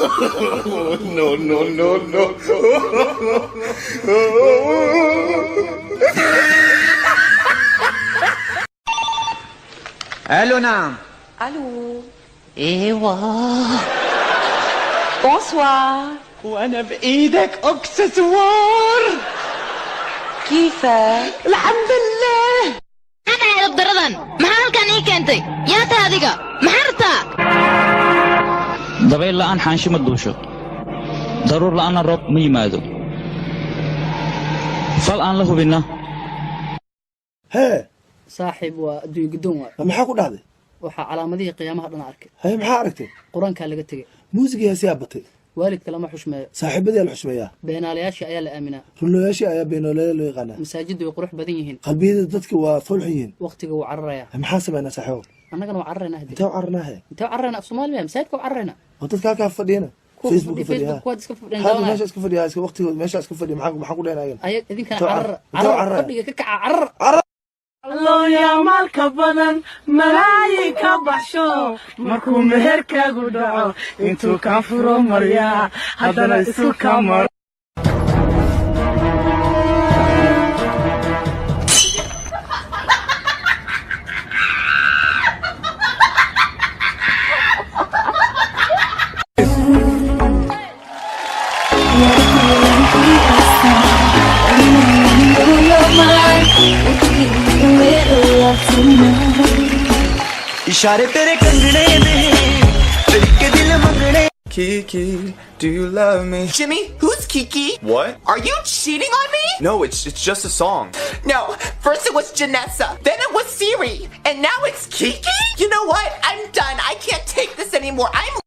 No, no, no, no. الو نعم. الو. ايوه. بونسوار. وانا بايدك اكسسوار. كيفك؟ الحمد لله. أنا يا دردن maxaa halkan ii keentay yaa tahay adiga maxaa rabtaa dabayl la'aan xaansho ma duusho daruur la'aanna roob ma yimaado fal aan la hubinna hee saaxiib waa adduun gudoon waay maxaa ku dhacday waxaa calaamadihii qiyaamaha dhan arkay hee maxaa aragtay quraanka laga tagay muusigiisa yaa batay waalidka lama xushmeeyo saaxiibadii la xushmeeyaa beenaalayaasha ayaa la aaminaa runlooyaashii ayaa beenaalayaal loo yaqaanaa masaajiddu way qurux badan yihiin qalbiyada dadka waa foolxun yihiin waqtiga wuu cararayaa maxaa sameynaa saaxiibo annagana waa cararaynaa hadii intee u cararnaa hee intee cararaynaa af soomaaliya masaajidka waa cararaynaa oo dadka halkaa fadhiyana facebook fadhiyaa kuwaad iska fadhiyaan hadda meesha iska fadhiyaa iska waqtigooda meesha iska fadhiya maxaa ku dheenayan ayag idinkana carar fadhiga ka kaca carar allooyaa maalka badan malaayi ka baxsho markuu meherkaagu dhaco intuu kaa furo maryaa haddana isu ka maro इशारे तेरे कंगने में तरीके दिल मंगने Kiki, do you love me? Jimmy, who's Kiki? What? Are you cheating on me? No, it's just a song. No, first it was Janessa, then it was Siri, and now it's Kiki? You know what? I'm done. I can't take this anymore. I'm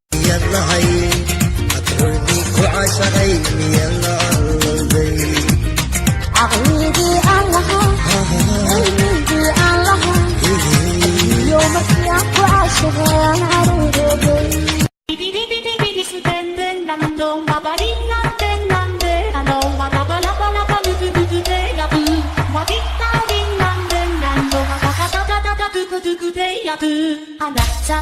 아나 참